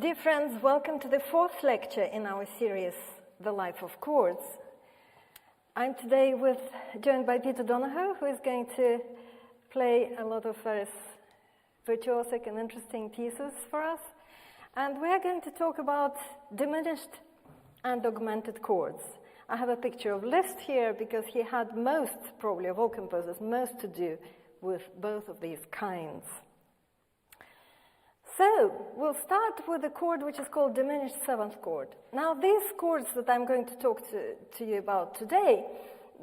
Dear friends, welcome to the fourth lecture in our series, The Life of Chords. I'm today joined by Donohoe, who is going to play a lot of various virtuosic and interesting pieces for us. And we are going to talk about diminished and augmented chords. I have a picture of Liszt here because he had most, probably of all composers, most to do with both of these kinds. So, we'll start with a chord which is called diminished seventh chord. Now, these chords that I'm going to talk to you about today,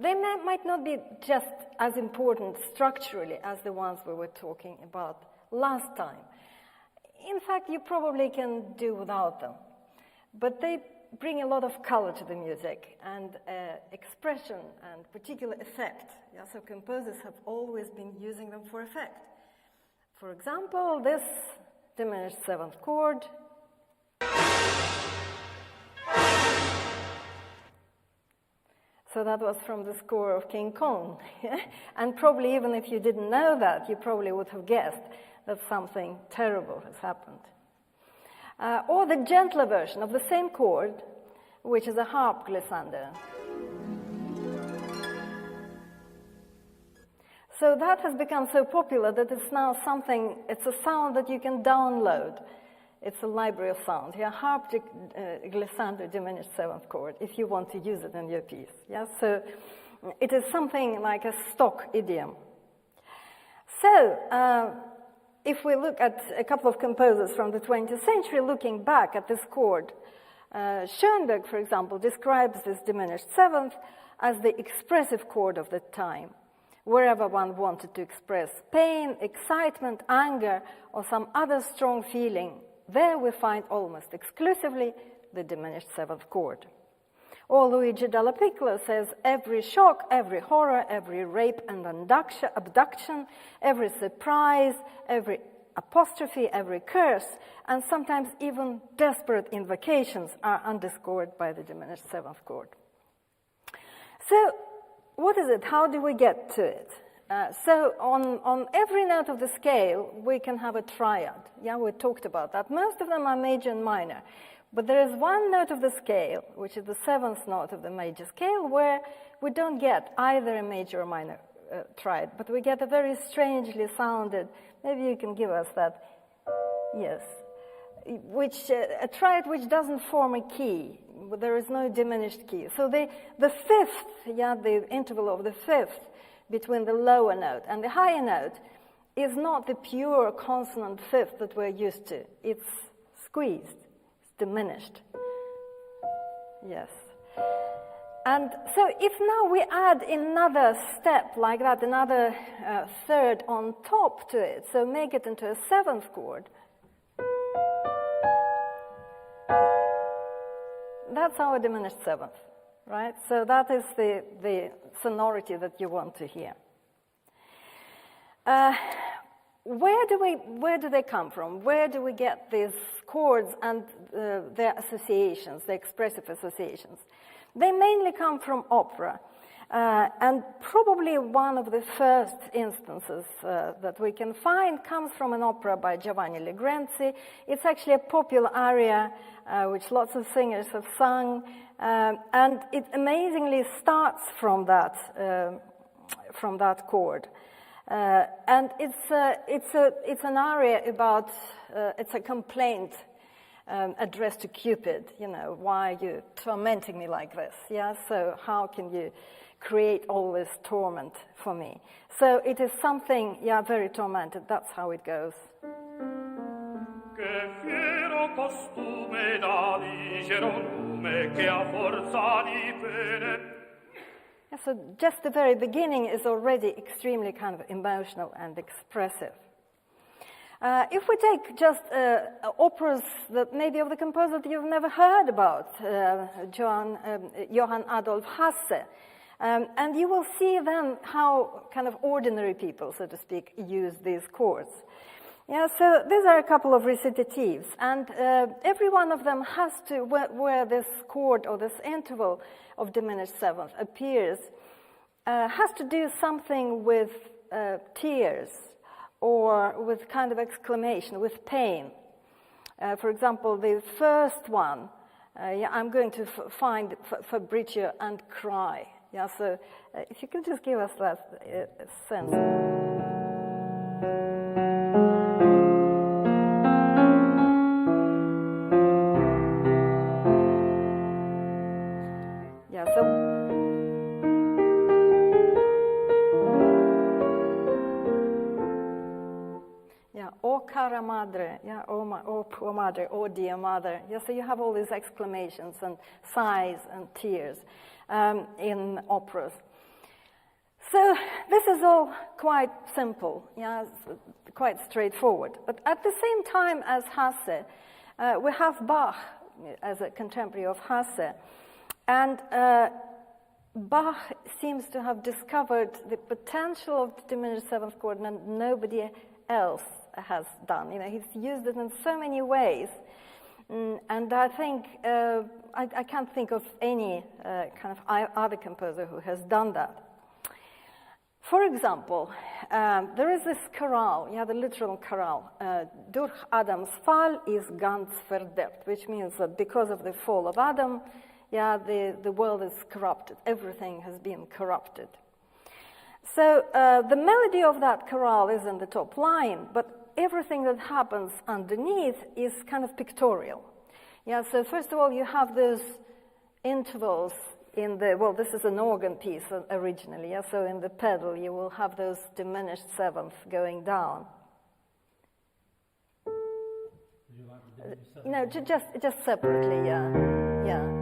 they might not be just as important structurally as the ones we were talking about last time. In fact, you probably can do without them. But they bring a lot of color to the music and expression and particular effect. Yeah, so composers have always been using them for effect. For example, this diminished seventh chord. So that was from the score of King Kong. And probably even if you didn't know that, you probably would have guessed that something terrible has happened. Or the gentler version of the same chord, which is a harp glissando. So that has become so popular that it's now it's a sound that you can download. It's a library of sound. Yeah, harp glissando diminished seventh chord, if you want to use it in your piece. Yeah, so it is something like a stock idiom. So, if we look at a couple of composers from the 20th century looking back at this chord, Schoenberg, for example, describes this diminished seventh as the expressive chord of the time. Wherever one wanted to express pain, excitement, anger, or some other strong feeling, there we find almost exclusively the diminished seventh chord. Or Luigi Dalla Piccola says, every shock, every horror, every rape and abduction, every surprise, every apostrophe, every curse, and sometimes even desperate invocations are underscored by the diminished seventh chord. So, what is it? How do we get to it? So on every note of the scale, we can have a triad. Yeah, we talked about that. Most of them are major and minor. But there is one note of the scale, which is the seventh note of the major scale, where we don't get either a major or minor triad, but we get a very strangely sounded, maybe you can give us that, yes, a triad which doesn't form a key. There is no diminished key. So the fifth, the interval of the fifth between the lower note and the higher note is not the pure consonant fifth that we're used to. It's squeezed, it's diminished. Yes. And so if now we add another step like that, another third on top to it, so make it into a seventh chord, that's our diminished seventh, right? So that is the sonority that you want to hear. Where do they come from? Where do we get these chords and their associations, the expressive associations? They mainly come from opera. And probably one of the first instances that we can find comes from an opera by Giovanni Legrenzi. It's actually a popular aria which lots of singers have sung, and it amazingly starts from that chord. And it's an aria about it's a complaint addressed to Cupid. You know, why are you tormenting me like this? Yeah, so how can you create all this torment for me? So it is something, very tormented. That's how it goes. So just the very beginning is already extremely kind of emotional and expressive. If we take just operas that maybe of the composer that you've never heard about, Johann Adolf Hasse, and you will see then how kind of ordinary people, so to speak, use these chords. Yeah, so these are a couple of recitatives, and every one of them has to, where this chord or this interval of diminished seventh appears, has to do something with tears or with kind of exclamation, with pain. For example, the first one, I'm going to find Fabrizio and cry. Yeah, so if you can just give us that sense. Yeah, so yeah, oh cara madre, yeah, oh poor madre, oh dear mother. Yeah, so you have all these exclamations and sighs and tears in operas. So this is all quite simple, yeah, it's quite straightforward. But at the same time as Hasse, we have Bach as a contemporary of Hasse. And Bach seems to have discovered the potential of the diminished seventh chord, and nobody else has done. You know, he's used it in so many ways, and I think I can't think of any kind of other composer who has done that. For example, there is this chorale, yeah, the literal chorale, durch Adams Fall ist ganz verderbt, which means that because of the fall of Adam, yeah, the world is corrupted. Everything has been corrupted. So the melody of that chorale is in the top line, but everything that happens underneath is kind of pictorial. Yeah, so first of all, you have those intervals in the, well, this is an organ piece originally, yeah, so in the pedal you will have those diminished seventh going down. Would you like the diminished seventh? No, just separately, yeah, yeah.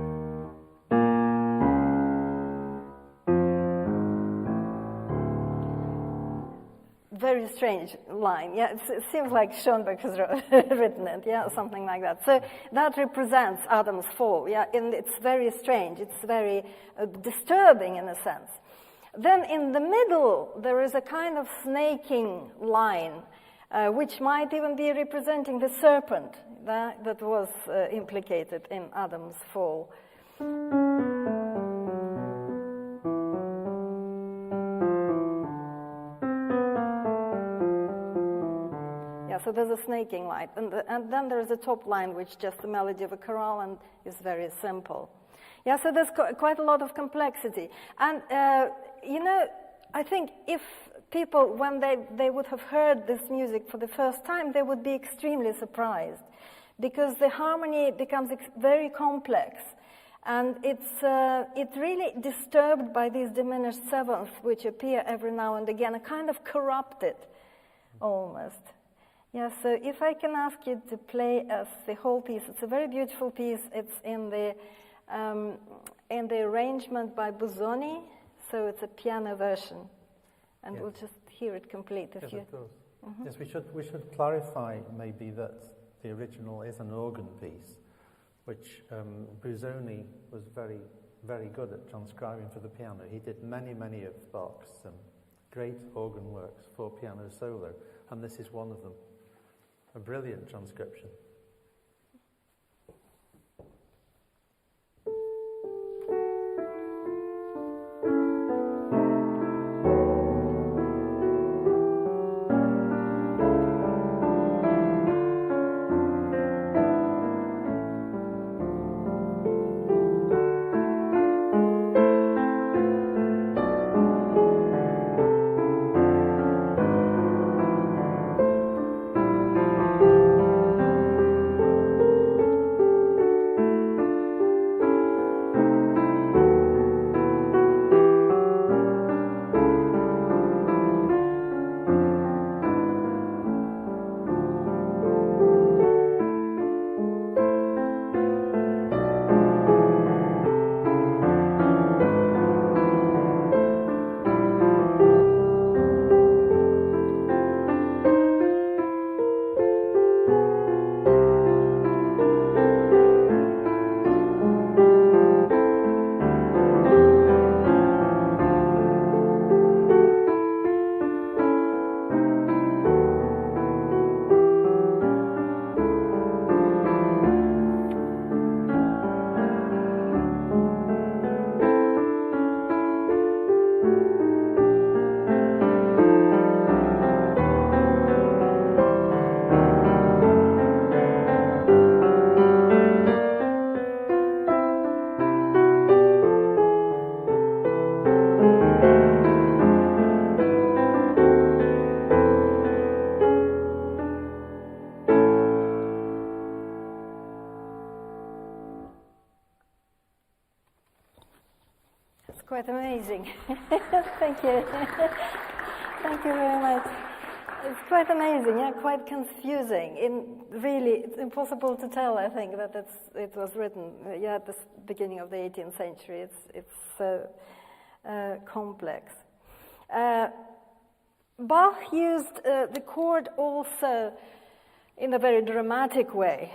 Very strange line. Yeah, it seems like Schoenberg has written it, yeah, something like that. So that represents Adam's fall, yeah, and it's very strange. It's very disturbing in a sense. Then in the middle, there is a kind of snaking line, which might even be representing the serpent that was implicated in Adam's fall. So there's a snaking line, and then there's a top line, which is just the melody of a chorale and is very simple. Yeah, so there's quite a lot of complexity. And, you know, I think if people, when they would have heard this music for the first time, they would be extremely surprised, because the harmony becomes very complex. And it's really disturbed by these diminished sevenths, which appear every now and again, a kind of corrupted, almost. Yeah, so if I can ask you to play us the whole piece, it's a very beautiful piece. It's in the arrangement by Busoni, so it's a piano version, and yes. We'll just hear it complete. Yes, of course. Mm-hmm. Yes, we should clarify maybe that the original is an organ piece, which Busoni was very, very good at transcribing for the piano. He did many of Bach's great organ works for piano solo, and this is one of them. A brilliant transcription. quite amazing. Thank you. Thank you very much. It's quite amazing, yeah, quite confusing. Really, it's impossible to tell, I think, that it was written at the beginning of the 18th century. It's so complex. Bach used the chord also in a very dramatic way.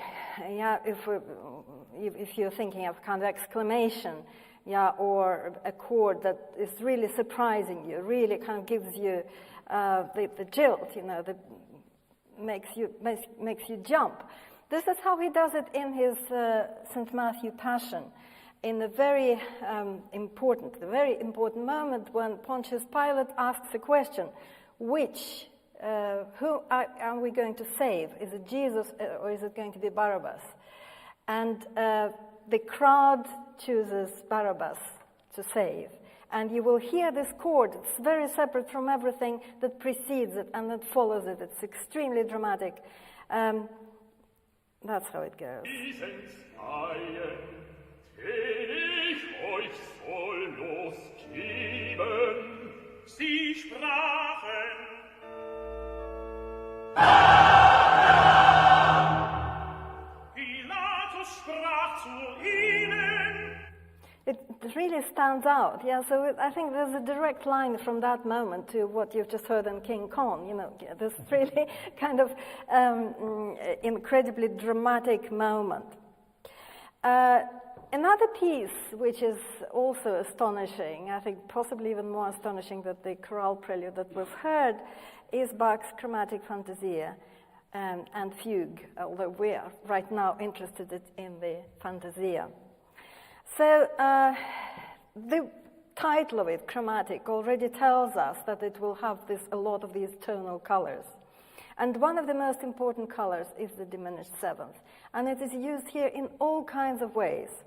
Yeah, if you're thinking of kind of exclamation, yeah, or a chord that is really surprising you, really kind of gives you the jilt, you know, that makes you jump. This is how he does it in his St. Matthew Passion, in a very important moment when Pontius Pilate asks a question: who are we going to save? Is it Jesus or is it going to be Barabbas? And the crowd chooses Barabbas to save. And you will hear this chord. It's very separate from everything that precedes it and that follows it. It's extremely dramatic. That's how it goes. Sie sprachen. Pilatus sprach zu ihnen. It really stands out, yeah. So I think there's a direct line from that moment to what you've just heard in King Kong. You know, this really kind of incredibly dramatic moment. Another piece which is also astonishing, I think possibly even more astonishing than the chorale prelude that we've heard, is Bach's Chromatic Fantasia and Fugue, although we are right now interested in the Fantasia. So the title of it, Chromatic, already tells us that it will have a lot of these tonal colors. And one of the most important colors is the diminished seventh. And it is used here in all kinds of ways.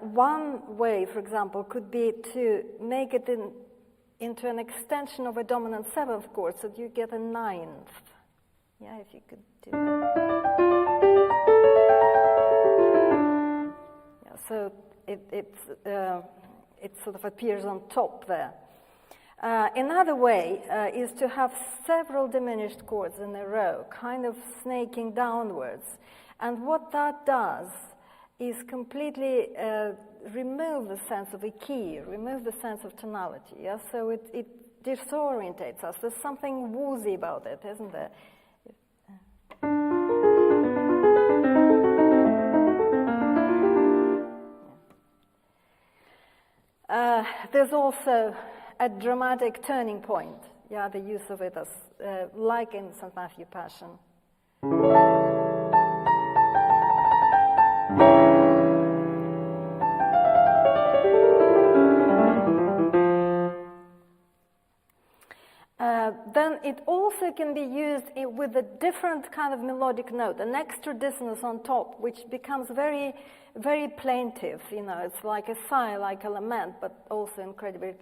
One way, for example, could be to make it into an extension of a dominant seventh chord, so that you get a ninth. Yeah, if you could do that. Yeah, so it sort of appears on top there. Another way is to have several diminished chords in a row, kind of snaking downwards. And what that does is completely remove the sense of a key, remove the sense of tonality. Yeah? So it disorientates us. There's something woozy about it, isn't there? There's also a dramatic turning point. Yeah, the use of it as, like in St. Matthew Passion. Then it also can be used with a different kind of melodic note, an extra dissonance on top, which becomes very, very plaintive. You know, it's like a sigh, like a lament, but also incredibly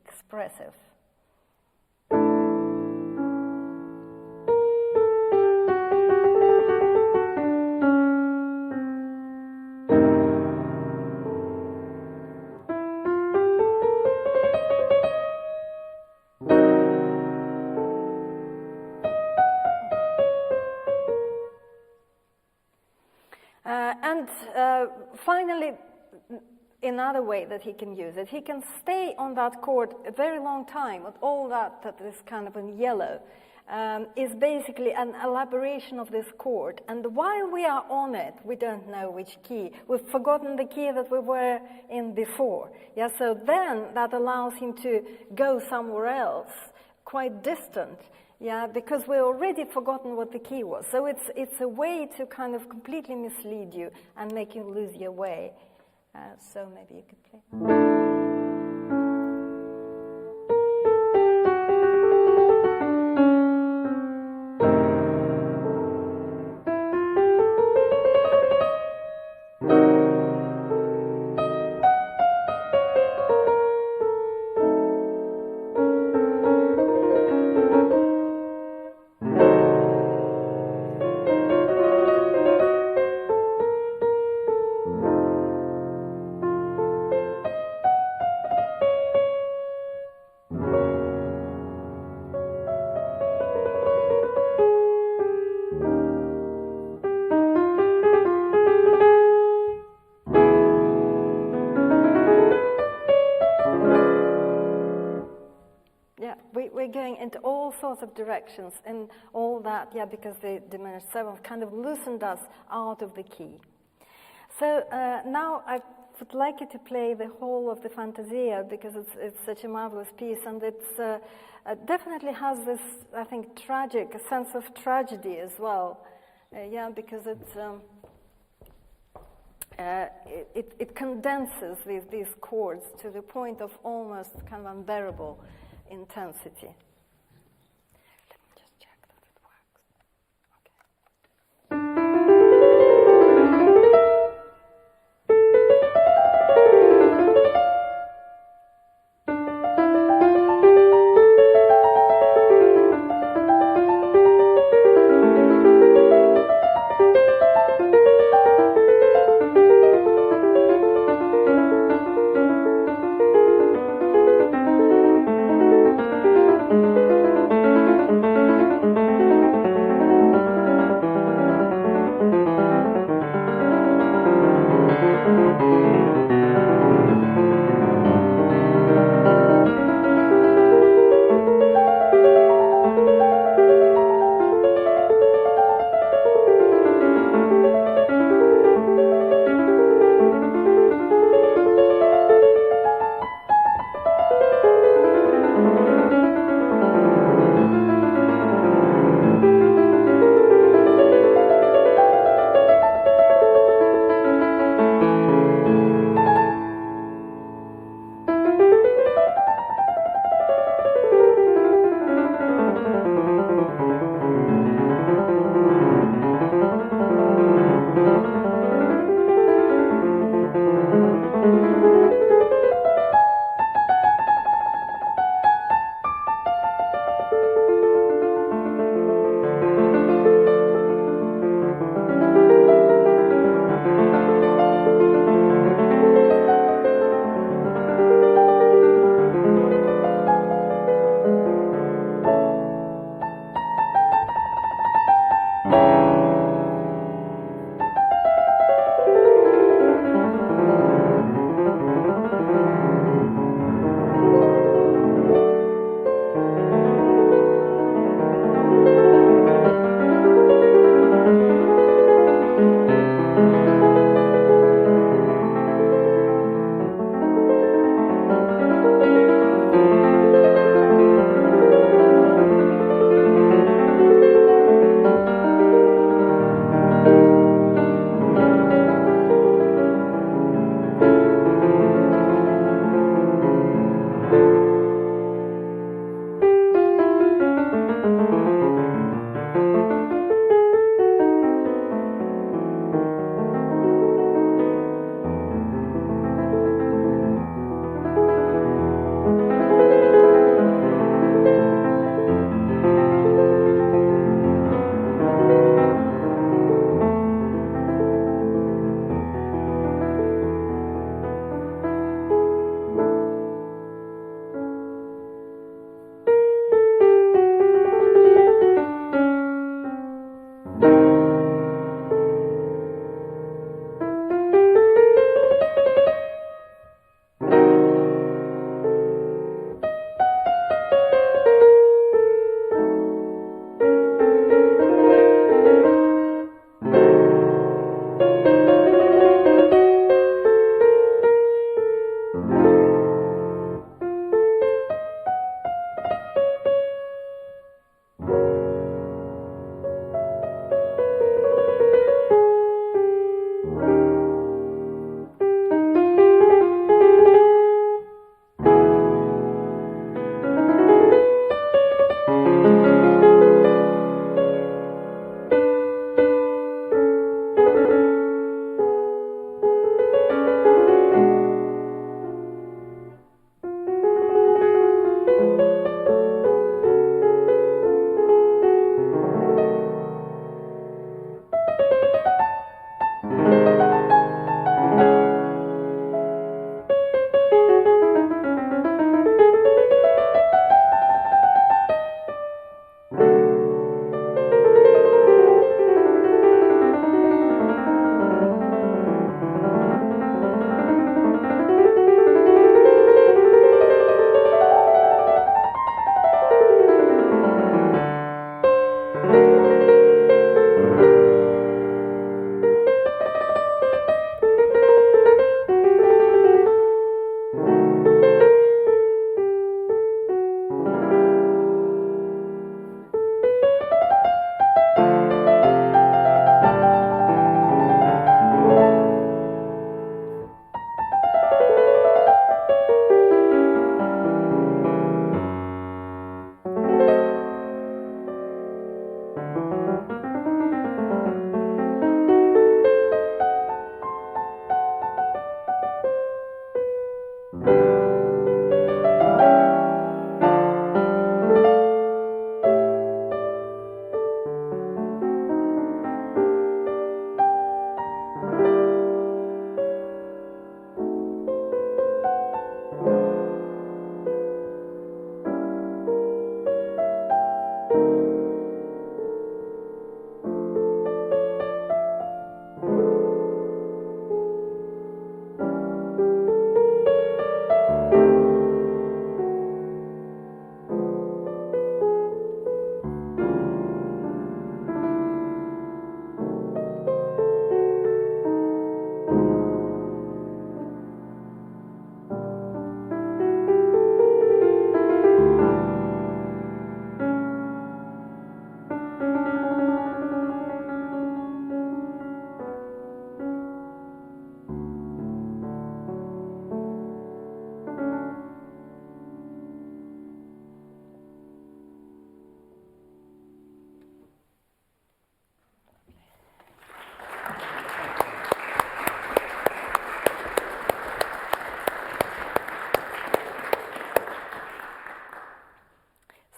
expressive. Finally, another way that he can use it, he can stay on that chord a very long time. With all that is kind of in yellow, is basically an elaboration of this chord. And while we are on it, we don't know which key. We've forgotten the key that we were in before. Yeah, so then that allows him to go somewhere else, quite distant. Yeah, because we've already forgotten what the key was. So it's a way to kind of completely mislead you and make you lose your way. So maybe you could play. sorts of directions, and all that, because the diminished seventh kind of loosened us out of the key. So now I would like you to play the whole of the Fantasia, because it's such a marvelous piece, and it's definitely has this, I think, a sense of tragedy as well. Because it condenses these chords to the point of almost kind of unbearable intensity. Let me just check that it works. Okay.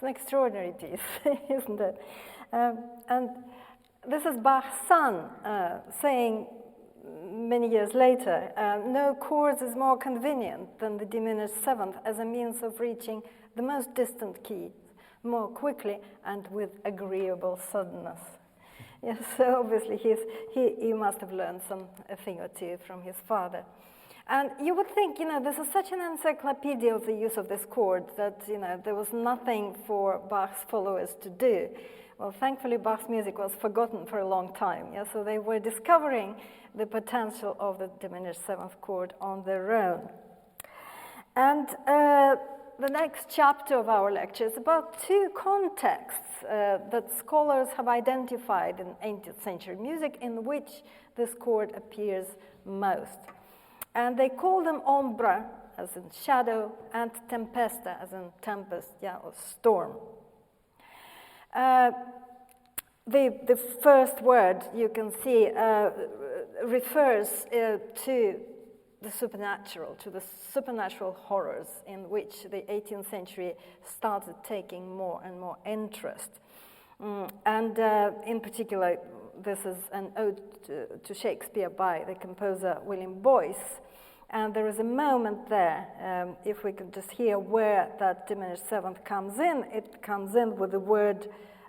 It's an extraordinary piece, isn't it? And this is Bach's son saying many years later, no chords is more convenient than the diminished seventh as a means of reaching the most distant keys more quickly and with agreeable suddenness. Yes, so obviously he must have learned a thing or two from his father. And you would think, this is such an encyclopedia of the use of this chord that, there was nothing for Bach's followers to do. Well, thankfully, Bach's music was forgotten for a long time, so they were discovering the potential of the diminished seventh chord on their own. And the next chapter of our lecture is about two contexts that scholars have identified in 18th century music in which this chord appears most. And they call them ombra, as in shadow, and tempesta, as in tempest, or storm. The first word you can see refers to the supernatural horrors in which the 18th century started taking more and more interest. And in particular, this is an ode to Shakespeare by the composer William Boyce. And there is a moment there, if we could just hear where that diminished seventh comes in, it comes in with the word,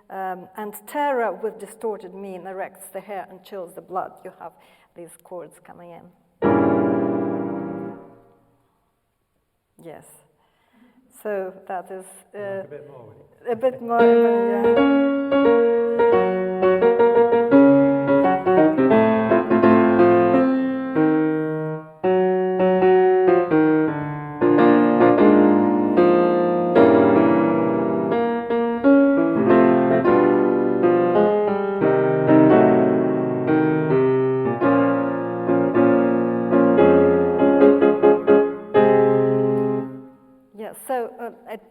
and terror with distorted mien erects the hair and chills the blood. You have these chords coming in. Yes. So that is a bit more with it. A bit more, yeah.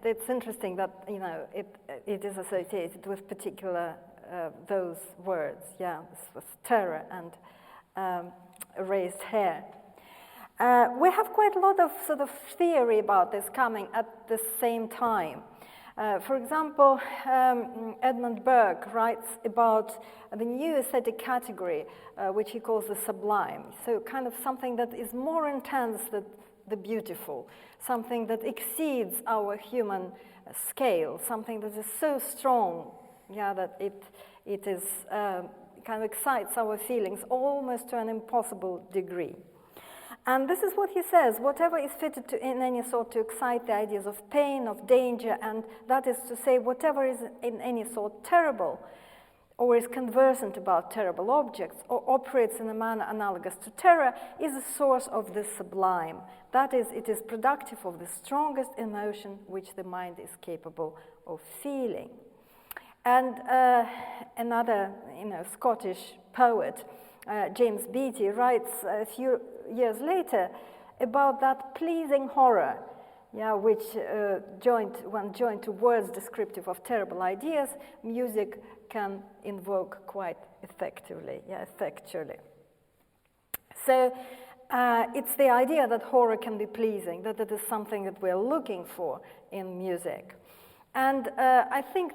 It's interesting that it is associated with particular those words, with terror and raised hair. We have quite a lot of sort of theory about this coming at the same time. For example, Edmund Burke writes about the new aesthetic category, which he calls the sublime. So kind of something that is more intense than the beautiful, something that exceeds our human scale, something that is so strong, that it is kind of excites our feelings almost to an impossible degree. And this is what he says: whatever is fitted to in any sort to excite the ideas of pain, of danger, and that is to say, whatever is in any sort terrible, or is conversant about terrible objects, or operates in a manner analogous to terror, is the source of the sublime. That is, it is productive of the strongest emotion which the mind is capable of feeling. And another, Scottish poet, James Beattie, writes a few years later about that pleasing horror, which when joined to words descriptive of terrible ideas, music can invoke quite effectively, effectually. So it's the idea that horror can be pleasing, that it is something that we're looking for in music. And I think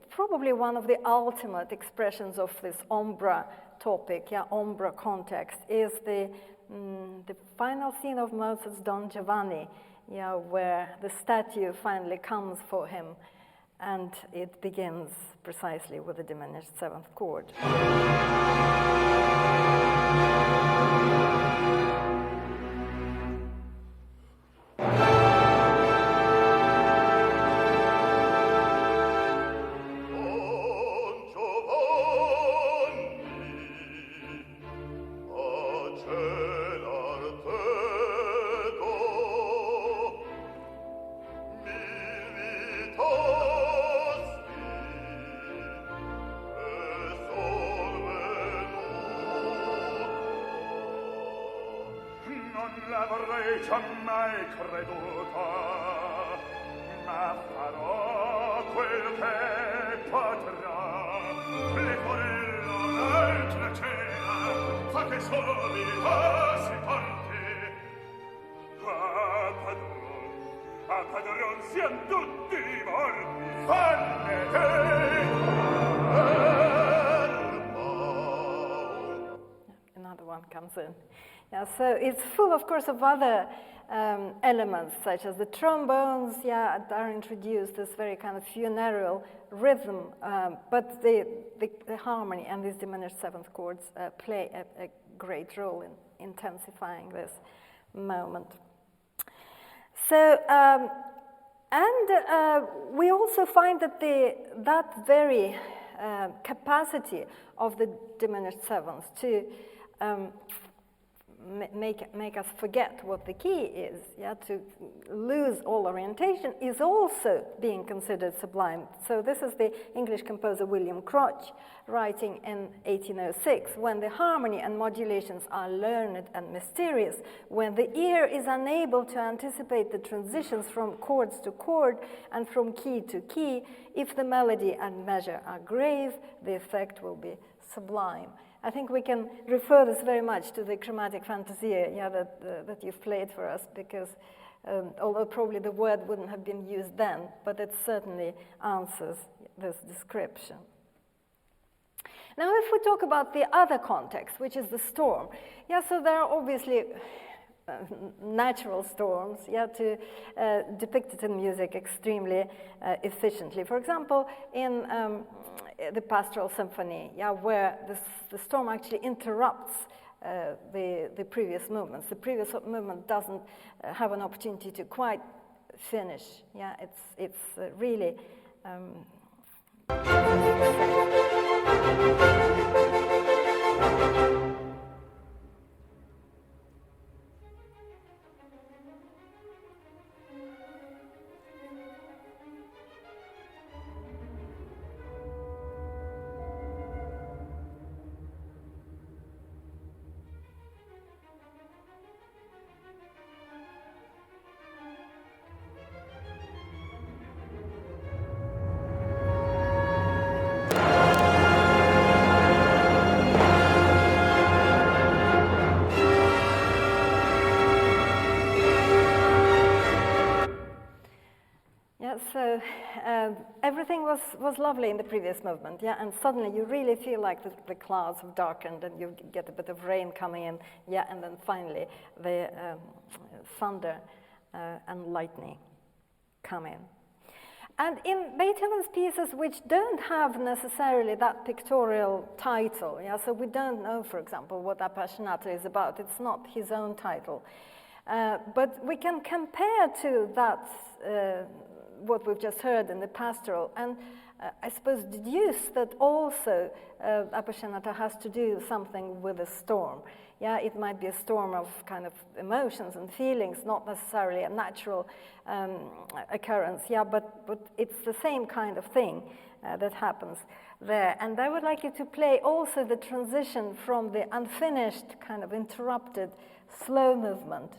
probably one of the ultimate expressions of this ombra topic, ombra context, is the final scene of Mozart's Don Giovanni, where the statue finally comes for him, and it begins precisely with the diminished seventh chord. Padron, sian tutti morti. comes in. Yeah, so it's full, of course, of other elements, such as the trombones, that are introduced, this very kind of funereal rhythm, but the harmony and these diminished seventh chords play a great role in intensifying this moment. So, we also find that that very capacity of the diminished sevenths to make us forget what the key is, to lose all orientation, is also being considered sublime. So this is the English composer William Crotch writing in 1806, when the harmony and modulations are learned and mysterious, when the ear is unable to anticipate the transitions from chords to chord and from key to key, if the melody and measure are grave, the effect will be sublime. I think we can refer this very much to the chromatic fantasia that you've played for us, because although probably the word wouldn't have been used then, but it certainly answers this description. Now, if we talk about the other context, which is the storm, so there are obviously natural storms, depicted in music extremely efficiently. For example, in the Pastoral Symphony, where the storm actually interrupts the previous movements. The previous movement doesn't have an opportunity to quite finish. It's really. So everything was lovely in the previous movement, and suddenly you really feel like the clouds have darkened and you get a bit of rain coming in, and then finally the thunder and lightning come in. And in Beethoven's pieces, which don't have necessarily that pictorial title, so we don't know, for example, what Appassionata is about. It's not his own title. But we can compare to that what we've just heard in the Pastoral, and I suppose deduce that also Appassionata has to do something with a storm. It might be a storm of kind of emotions and feelings, not necessarily a natural occurrence, but it's the same kind of thing that happens there. And I would like you to play also the transition from the unfinished, kind of interrupted, slow movement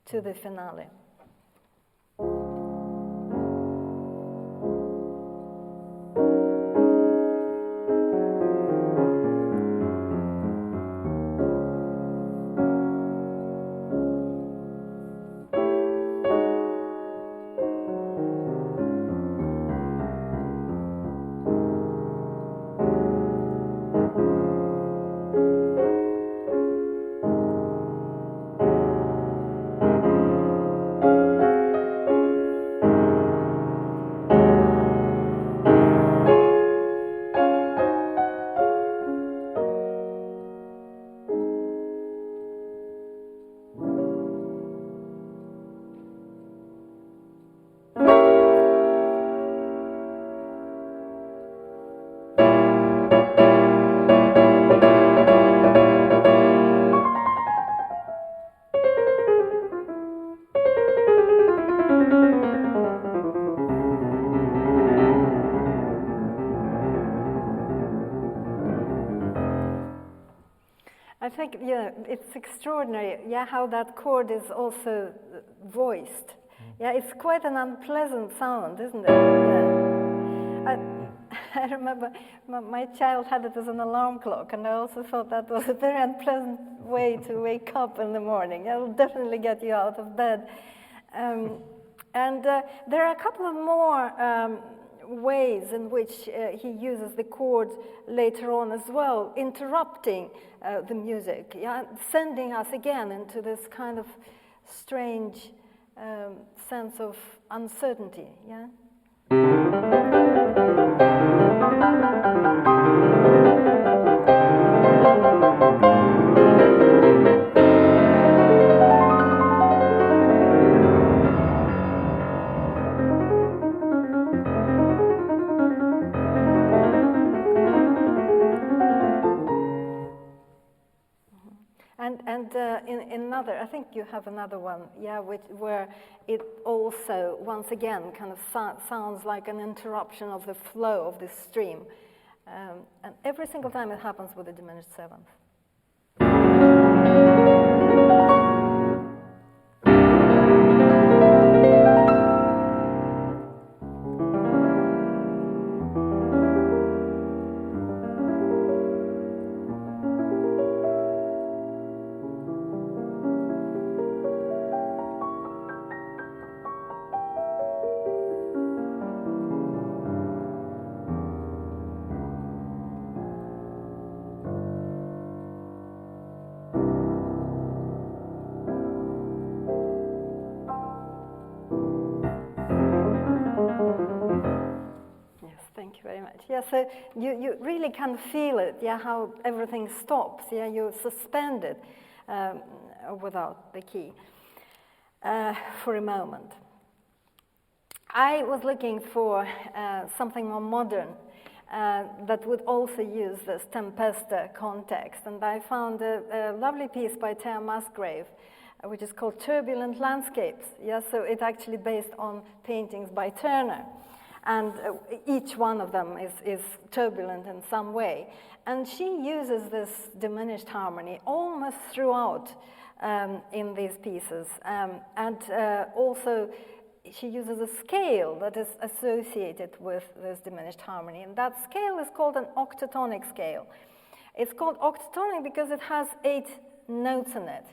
to the finale. I think, it's extraordinary, how that chord is also voiced. It's quite an unpleasant sound, isn't it? I remember my child had it as an alarm clock, and I also thought that was a very unpleasant way to wake up in the morning. It will definitely get you out of bed. And there are a couple of more ways in which he uses the chords later on as well, interrupting the music, yeah, sending us again into this kind of strange sense of uncertainty, yeah. And in another, I think you have another one, yeah, where it also, once again, kind of sounds like an interruption of the flow of this stream. And every single time it happens with the diminished seventh. Thank you very much. Yeah, so you really can feel it, yeah, how everything stops, yeah, you're suspended without the key for a moment. I was looking for something more modern that would also use this tempesta context, and I found a lovely piece by Thea Musgrave, which is called Turbulent Landscapes. Yeah, so it's actually based on paintings by Turner. And each one of them is turbulent in some way. And she uses this diminished harmony almost throughout in these pieces. And also, she uses a scale that is associated with this diminished harmony. And that scale is called an octatonic scale. It's called octatonic because it has 8 notes in it.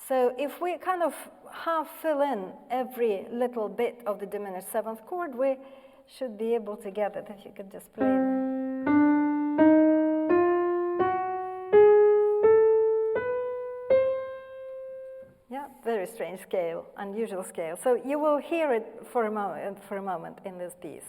So if we kind of half fill in every little bit of the diminished 7th chord, we should be able to get it. If you could just play it. Yeah, very strange scale, unusual scale. So you will hear it for a moment in this piece.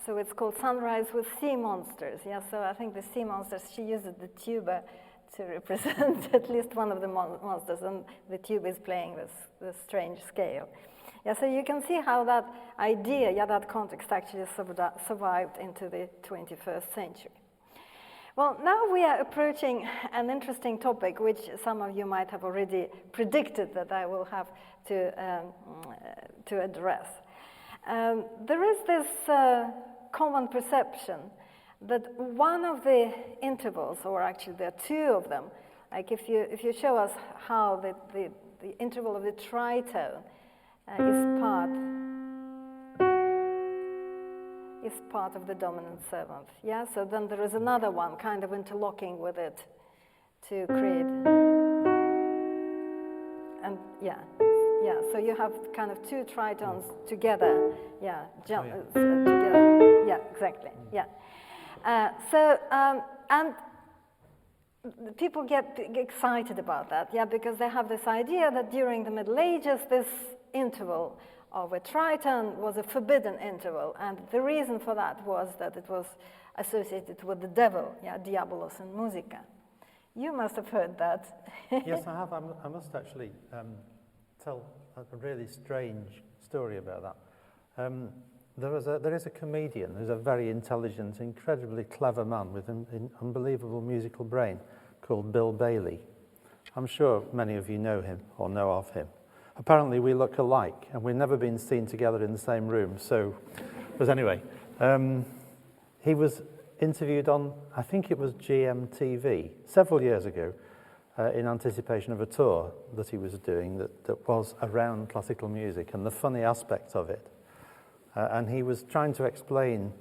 So it's called Sunrise with Sea Monsters. Yeah, so I think the sea monsters, she uses the tuba to represent at least one of the monsters, and the tuba is playing this strange scale. Yeah, so you can see how that idea, yeah, that context actually survived into the 21st century. Well, now we are approaching an interesting topic, which some of you might have already predicted that I will have to address. There is this common perception that one of the intervals, or actually there are 2 of them, like if you show us how the interval of the tritone is part of the dominant 7th. Yeah, so then there is another one kind of interlocking with it to create, and yeah, so you have kind of 2 tritones together, yeah, together, yeah, exactly, yeah. And people get excited about that, yeah, because they have this idea that during the Middle Ages, this interval of a tritone was a forbidden interval, and the reason for that was that it was associated with the devil, yeah, diabolos in musica. You must have heard that. Yes, I have. I must actually tell a really strange story about that. There is a comedian who's a very intelligent, incredibly clever man with an unbelievable musical brain called Bill Bailey. I'm sure many of you know him or know of him. Apparently we look alike, and we've never been seen together in the same room. But anyway, he was interviewed on, I think it was GMTV, several years ago, in anticipation of a tour that he was doing that was around classical music and the funny aspect of it. And he was trying to explain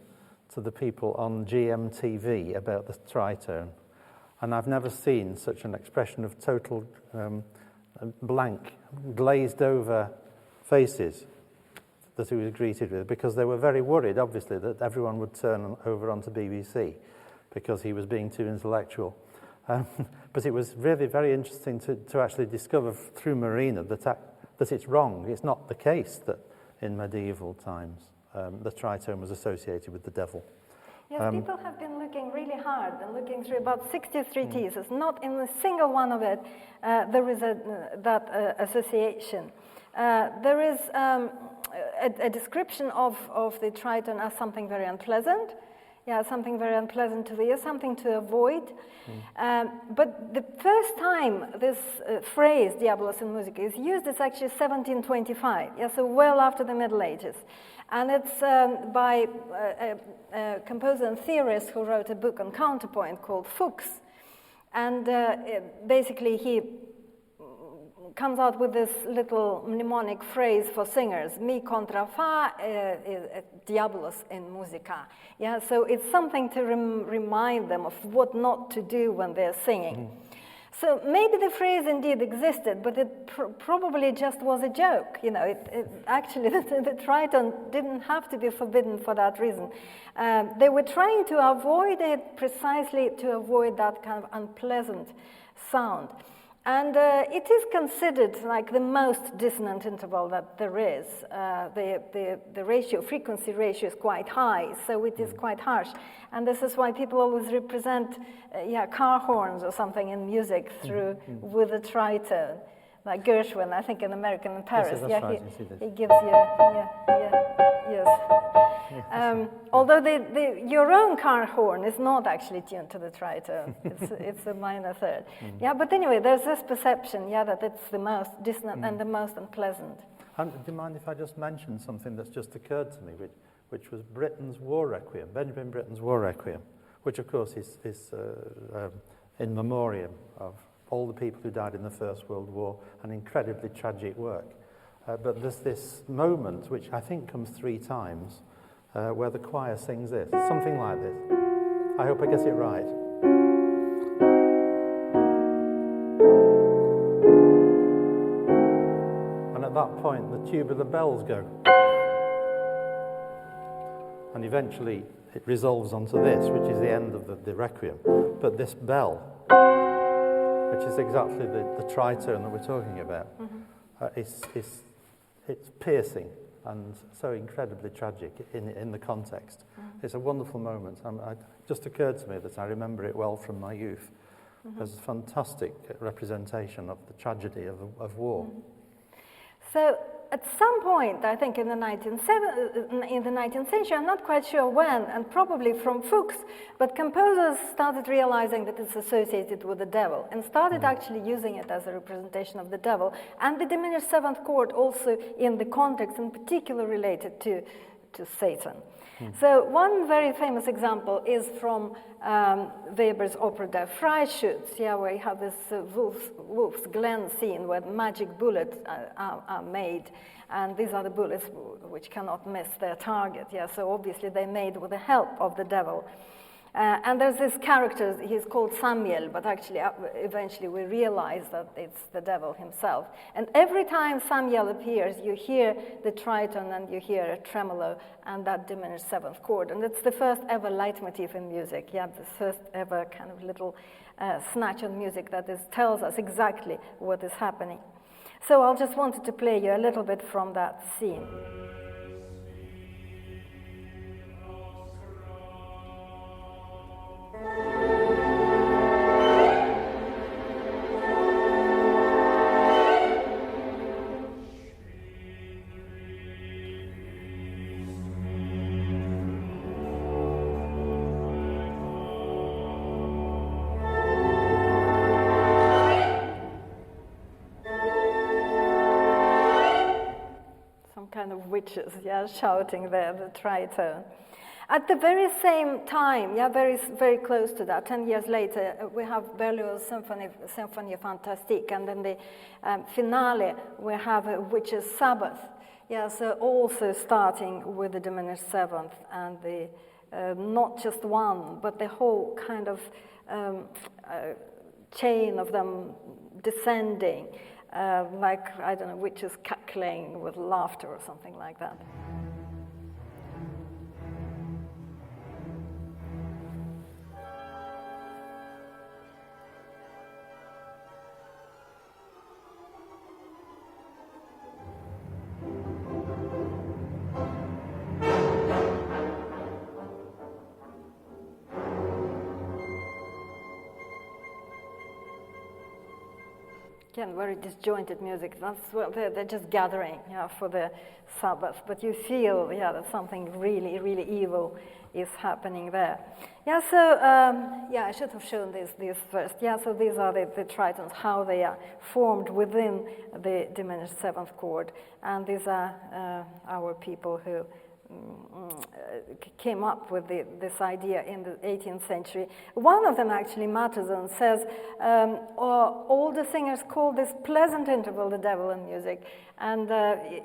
to the people on GMTV about the tritone. And I've never seen such an expression of total blank, glazed over faces that he was greeted with, because they were very worried, obviously, that everyone would turn over onto BBC because he was being too intellectual. But it was really very interesting to actually discover through Marina that it's wrong. It's not the case that in medieval times the tritone was associated with the devil. Yes, people have been looking really hard and looking through about 63 teases. Not in a single one of it there is that association. There is a description of the tritone as something very unpleasant. Yeah, something very unpleasant to the ear, something to avoid. But the first time this phrase, diabolos in musica, is used is actually 1725, yeah, so well after the Middle Ages. And it's by a composer and theorist who wrote a book on counterpoint called Fuchs. And basically he comes out with this little mnemonic phrase for singers, mi contra fa, diabolos in musica. Yeah, so it's something to remind them of what not to do when they're singing. So maybe the phrase indeed existed, but it probably just was a joke. You know, actually the tritone didn't have to be forbidden for that reason. They were trying to avoid it precisely to avoid that kind of unpleasant sound. And it is considered like the most dissonant interval that there is. The ratio, frequency ratio is quite high, so it is quite harsh. And this is why people always represent car horns or something in music through with a tritone. Like Gresham, I think in American in Paris. Yes, he gives you, yes. Although your own car horn is not actually tuned to the tritone. It's a minor third. Yeah, but anyway, there's this perception, that it's the most dissonant and the most unpleasant. And do you mind if I just mention something that's just occurred to me, which was Britain's War Requiem, Benjamin Britten's War Requiem, which of course is in memoriam of all the people who died in the First World War, an incredibly tragic work. But there's this moment, which I think comes 3 times, where the choir sings this, something like this. I hope I get it right. And at that point, the tubular bells go. And eventually, it resolves onto this, which is the end of the requiem. But this bell, which is exactly the tritone that we're talking about, it's piercing and so incredibly tragic in the context. It's a wonderful moment. It just occurred to me that I remember it well from my youth. As a fantastic representation of the tragedy of war. So at some point, I think in the 19th century, I'm not quite sure when, and probably from Fuchs, but composers started realizing that it's associated with the devil and started actually using it as a representation of the devil, and the diminished 7th chord also in the context, in particular related to Satan. So one very famous example is from Weber's opera Der Freischütz, where you have this Wolf's Glen scene where magic bullets are made, and these are the bullets which cannot miss their target. So obviously they're made with the help of the devil. And there's this character, he's called Samuel, but actually eventually we realize that it's the devil himself. And every time Samuel appears, you hear the tritone and you hear a tremolo and that diminished 7th chord. And it's the first ever leitmotif in music, the first ever kind of little snatch of music that tells us exactly what is happening. So I just wanted to play you a little bit from that scene. kind of witches, yeah, shouting there, the tritone. At the very same time, yeah, very, very close to that, 10 years later, we have Berlioz's Symphonie Fantastique, and then the finale, we have a Witches' Sabbath. Yeah, so also starting with the diminished seventh, and the not just one, but the whole kind of chain of them descending, like, I don't know, witches cackling with laughter or something like that. Again, very disjointed music. That's what they're just gathering, yeah, for the Sabbath. But you feel, yeah, that something really, really evil is happening there. Yeah, so, yeah, I should have shown these first. Yeah, so these are the tritones, how they are formed within the diminished seventh chord. And these are our people who came up with this idea in the 18th century. One of them actually, Mattheson, says, all the singers call this pleasant interval the devil in music. And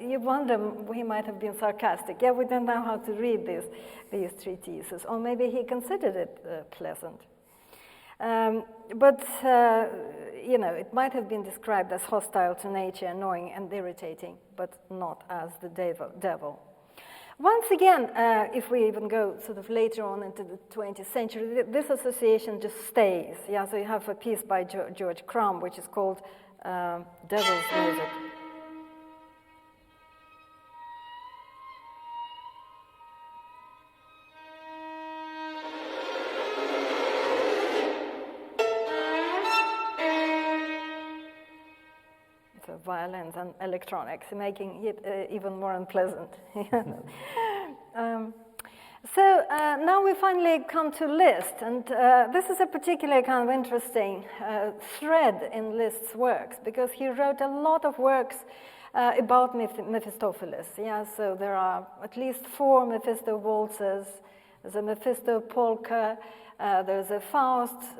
you wonder, he might have been sarcastic. Yeah, we don't know how to read these treatises. Or maybe he considered it pleasant. But, you know, it might have been described as hostile to nature, annoying and irritating, but not as the devil. Once again, if we even go sort of later on into the 20th century, this association just stays. Yeah, so you have a piece by George Crumb, which is called Devil's Music. So violins and electronics, making it even more unpleasant. So now we finally come to Liszt, and this is a particularly kind of interesting thread in Liszt's works, because he wrote a lot of works about Mephistopheles. Yeah, so there are at least 4 Mephisto waltzes, there's a Mephisto polka, there's a Faust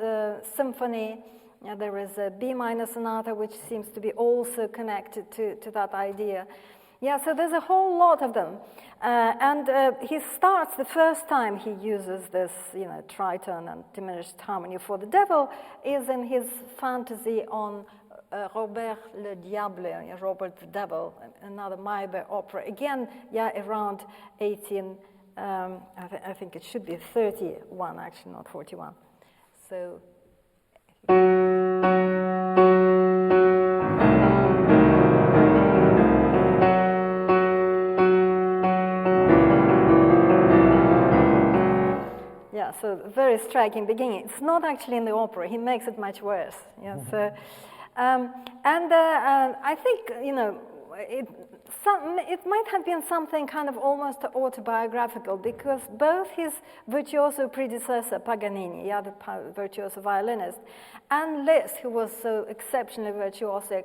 symphony, there is a B minor sonata, which seems to be also connected to that idea. Yeah, so there's a whole lot of them. And he starts, the first time he uses this, you know, tritone and diminished harmony for the devil is in his fantasy on Robert le Diable, Robert the Devil, another Meyerbeer opera. Again, yeah, around 18, I think it should be 31, actually, not 41. So... Yeah, so very striking beginning. It's not actually in the opera. He makes it much worse. Yeah, so, I think, you know, it might have been something kind of almost autobiographical, because both his virtuoso predecessor, Paganini, yeah, the virtuoso violinist, and Liszt, who was so exceptionally virtuosic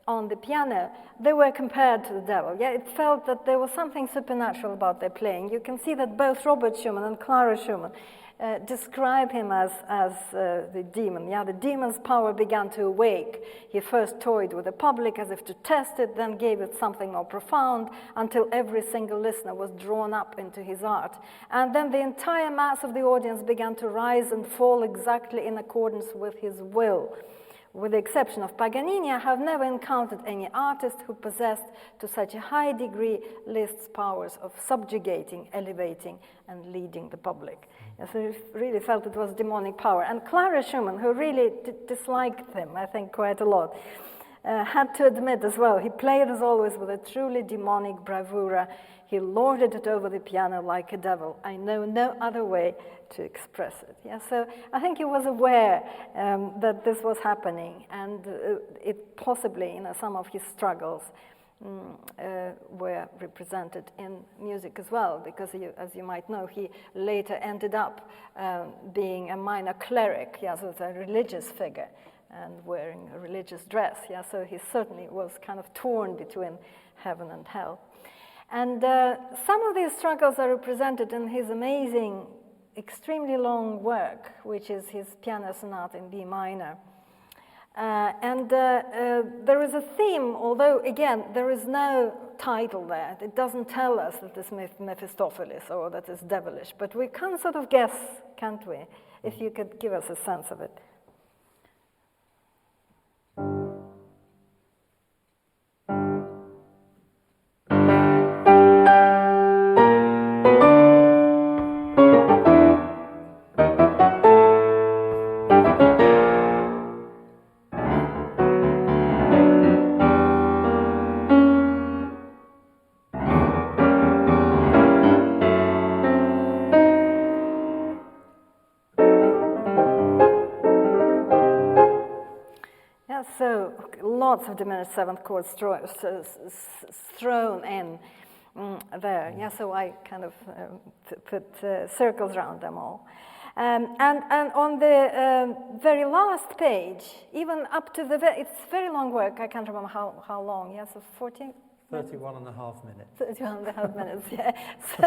on the piano, they were compared to the devil. Yeah, it felt that there was something supernatural about their playing. You can see that both Robert Schumann and Clara Schumann describe him as the demon. Yeah, the demon's power began to awake. He first toyed with the public as if to test it, then gave it something more profound, until every single listener was drawn up into his art. And then the entire mass of the audience began to rise and fall exactly in accordance with his will. With the exception of Paganini, I have never encountered any artist who possessed to such a high degree Liszt's powers of subjugating, elevating, and leading the public. And so he really felt it was demonic power. And Clara Schumann, who really disliked him, I think, quite a lot, had to admit as well, he played as always with a truly demonic bravura. He lorded it over the piano like a devil. I know no other way to express it. Yeah, so I think he was aware that this was happening, and it possibly, you know, some of his struggles were represented in music as well, because as you might know, he later ended up being a minor cleric, yeah, so it's a religious figure, and wearing a religious dress, yeah, so he certainly was kind of torn between heaven and hell. And some of these struggles are represented in his amazing, extremely long work, which is his Piano Sonata in B minor. There is a theme, although, again, there is no title there. It doesn't tell us that it's Mephistopheles or that it's devilish, but we can sort of guess, can't we, if you could give us a sense of it. So lots of diminished seventh chords thrown in there. Yeah, so I kind of put circles around them all. And on the very last page, even up to it's very long work. I can't remember how long. Yeah, so 31 and a half minutes. 31 and a half minutes, yeah. So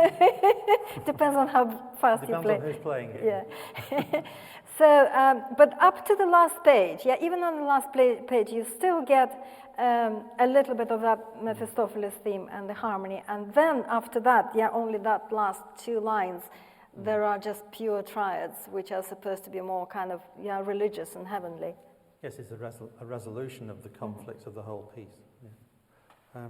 depends on how fast you play. Depends on who's playing it. Yeah. So, but up to the last page, yeah, even on the last page, you still get a little bit of that Mephistopheles theme and the harmony. And then after that, yeah, only that last two lines, there are just pure triads, which are supposed to be more kind of, yeah, religious and heavenly. Yes, it's a resolution of the conflicts of the whole piece. Yeah.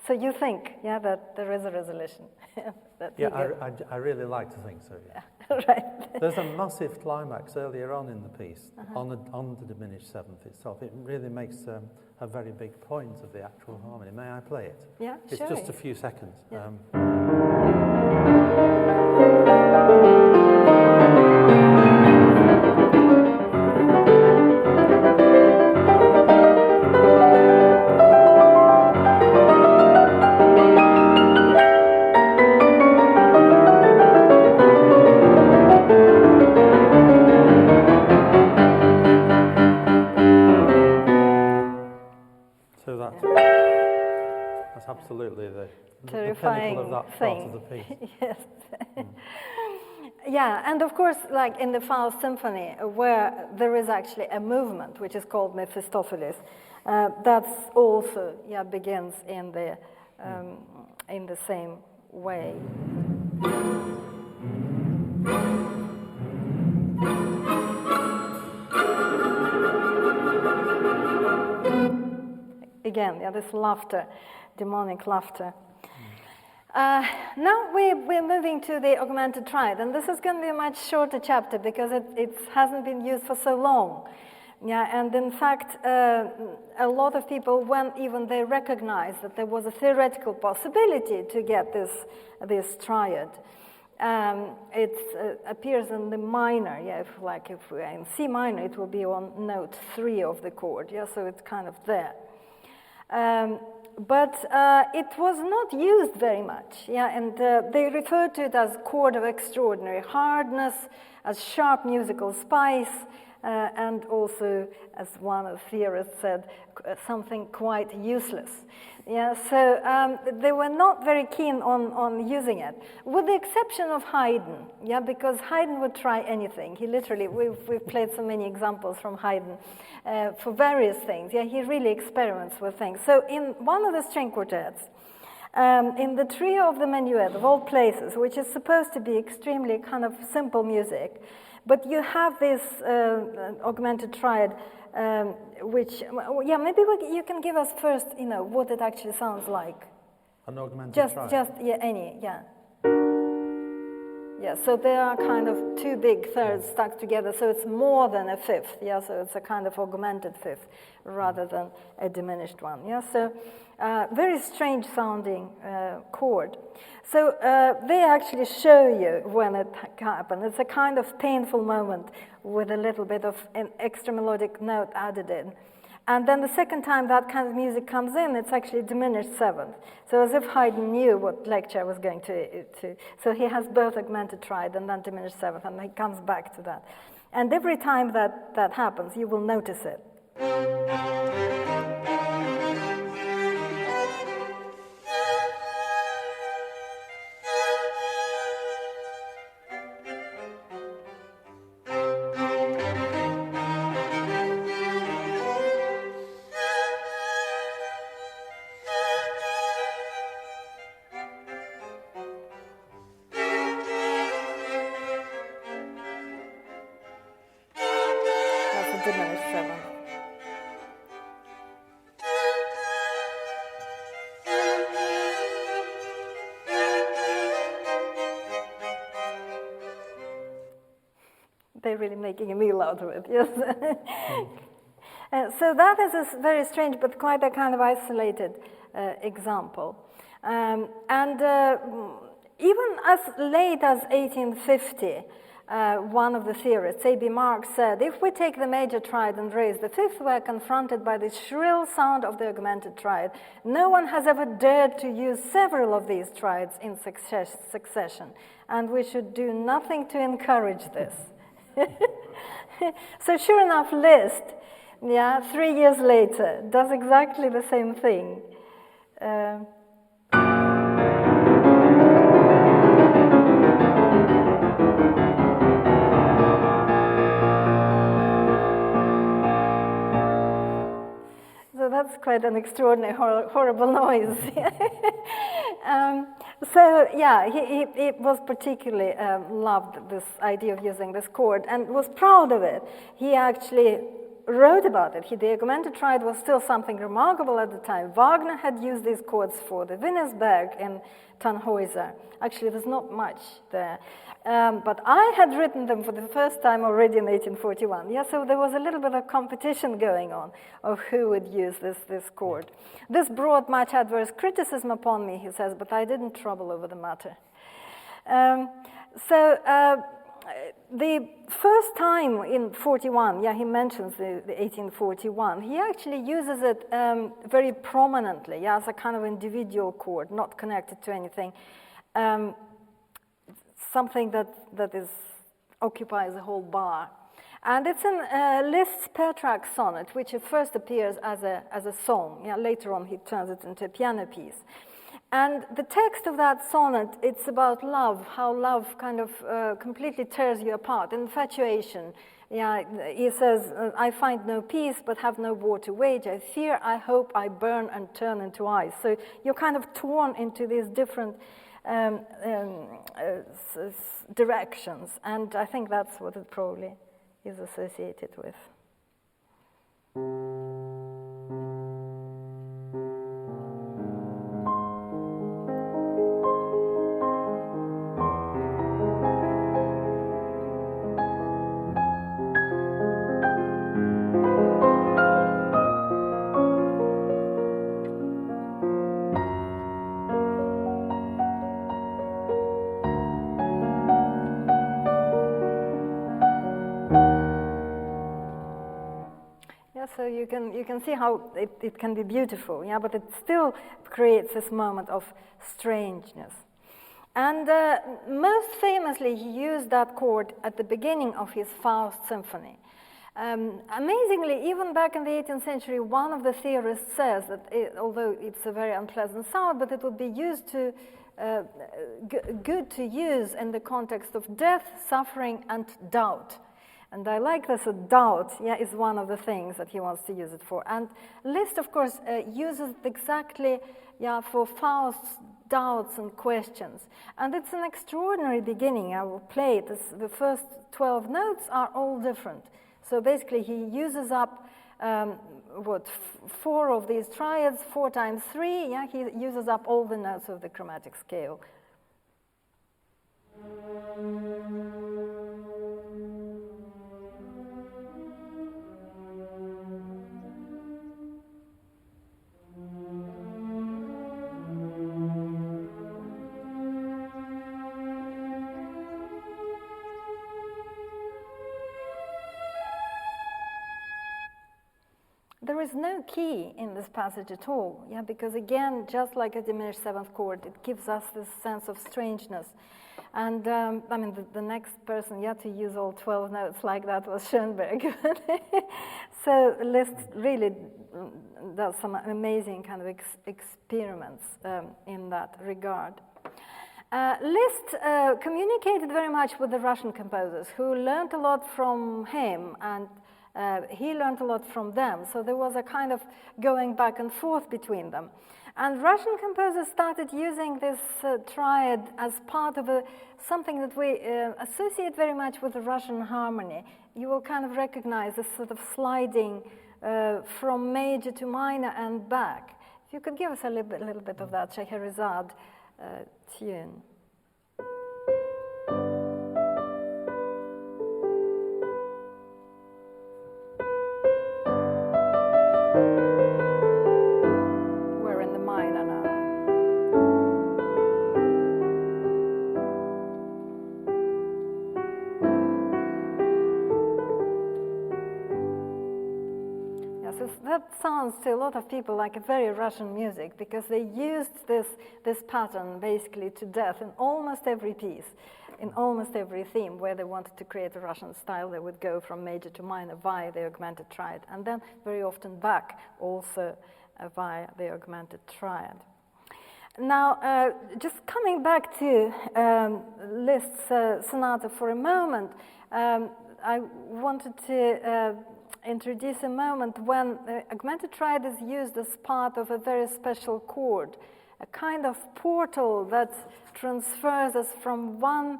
So you think, yeah, that there is a resolution? I really like to think so, yeah. Right. There's a massive climax earlier on in the piece, on the diminished seventh itself. It really makes a very big point of the actual harmony. May I play it? Yeah, it's sure. It's just a few seconds. Yeah. That's absolutely the terrifying pinnacle of that thing. Part of the piece. Yes. Yeah, and of course, like in the Faust Symphony, where there is actually a movement which is called Mephistopheles, that's also begins in the same way. Again, this laughter, demonic laughter. Now we're moving to the augmented triad, and this is going to be a much shorter chapter because it hasn't been used for so long. Yeah, and in fact, a lot of people, when even they recognize that there was a theoretical possibility to get this triad, it appears in the minor. Yeah, if we're in C minor, it will be on note 3 of the chord. Yeah, so it's kind of there. But it was not used very much, and they referred to it as chord of extraordinary hardness, as sharp musical spice, and also, as one of the theorists said, something quite useless. Yeah, so they were not very keen on using it, with the exception of Haydn, because Haydn would try anything. He literally, we've played so many examples from Haydn for various things. Yeah, he really experiments with things. So in one of the string quartets, in the trio of the Minuet, of all places, which is supposed to be extremely kind of simple music, but you have this augmented triad, which, maybe you can give us first, what it actually sounds like. An augmented triad? Just, any, yeah. Yeah, so they are kind of two big thirds stuck together, so it's more than a fifth. Yeah, so it's a kind of augmented fifth rather than a diminished one. Yeah, so very strange sounding chord. So they actually show you when it happened. It's a kind of painful moment with a little bit of an extra melodic note added in. And then the second time that kind of music comes in, it's actually diminished seventh. So as if Haydn knew what lecture I was going to. So he has both augmented triad and then diminished seventh, and he comes back to that. And every time that happens, you will notice it. Diminished seventh. They're really making a meal out of it, yes. So that is a very strange, but quite a kind of isolated example. And even as late as 1850, one of the theorists, A.B. Marx, said, if we take the major triad and raise the fifth, we are confronted by the shrill sound of the augmented triad. No one has ever dared to use several of these triads in succession, and we should do nothing to encourage this. So sure enough, Liszt, 3 years later, does exactly the same thing. So that's quite an extraordinary, horrible noise. So yeah, he was particularly loved this idea of using this chord and was proud of it. He actually wrote about it. The augmented triad was still something remarkable at the time. Wagner had used these chords for the Wienersberg in Tannhäuser. Actually, there's not much there. But I had written them for the first time already in 1841. Yeah, so there was a little bit of competition going on of who would use this chord. This brought much adverse criticism upon me, he says, but I didn't trouble over the matter. The first time in 41, he mentions the 1841, he actually uses it very prominently, as a kind of individual chord, not connected to anything. Something that occupies the whole bar. And it's in Liszt's Petrarch sonnet, which first appears as a song. Later on, he turns it into a piano piece. And the text of that sonnet, it's about love, how love kind of completely tears you apart, infatuation. He says, I find no peace, but have no war to wage. I fear, I hope, I burn and turn into ice. So you're kind of torn into these different directions, and I think that's what it probably is associated with. So you can see how it can be beautiful, but it still creates this moment of strangeness. And most famously, he used that chord at the beginning of his Faust symphony. Amazingly, even back in the 18th century, one of the theorists says that although it's a very unpleasant sound, but it would be used to good to use in the context of death, suffering, and doubt. And I like this, doubt, is one of the things that he wants to use it for. And Liszt, of course, uses it exactly, for Faust's doubts and questions. And it's an extraordinary beginning. I will play it. The first 12 notes are all different. So basically, he uses up, 4 of these triads, 4 times 3. He uses up all the notes of the chromatic scale. There is no key in this passage at all, yeah, because again, just like a diminished seventh chord, it gives us this sense of strangeness. And I mean, the next person, yeah, to use all 12 notes like that was Schoenberg. So Liszt really does some amazing kind of experiments in that regard. Liszt communicated very much with the Russian composers, who learned a lot from him, and he learned a lot from them. So there was a kind of going back and forth between them. And Russian composers started using this triad as part of something that we associate very much with the Russian harmony. You will kind of recognize this sort of sliding from major to minor and back. If you could give us a little bit of that Scheherazade tune. That sounds to a lot of people like a very Russian music, because they used this pattern basically to death in almost every piece, in almost every theme where they wanted to create a Russian style. They would go from major to minor via the augmented triad, and then very often back also via the augmented triad. Now, just coming back to Liszt's sonata for a moment, I wanted to introduce a moment when the augmented triad is used as part of a very special chord, a kind of portal that transfers us from one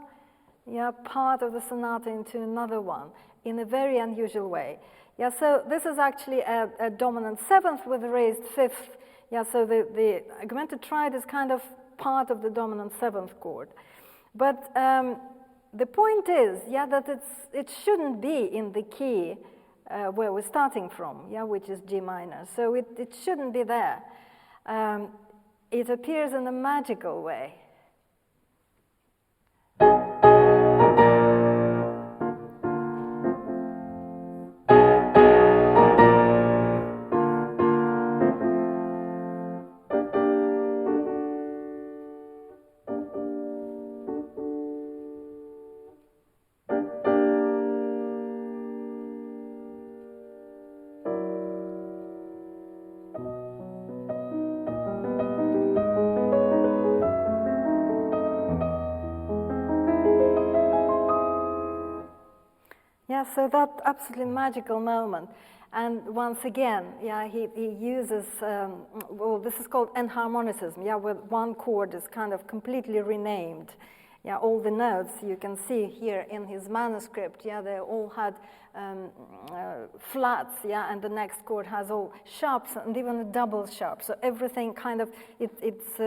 part of the sonata into another one in a very unusual way. Yeah, so this is actually a dominant seventh with a raised fifth. Yeah, so the augmented triad is kind of part of the dominant seventh chord. But the point is, yeah, that it shouldn't be in the key where we're starting from, yeah, which is G minor. So it shouldn't be there. It appears in a magical way. So that absolutely magical moment. And once again, yeah, he uses, well, this is called enharmonicism, yeah, where one chord is kind of completely renamed. Yeah, all the notes you can see here in his manuscript, yeah, they all had flats, yeah, and the next chord has all sharps and even a double sharp. So everything kind of, it's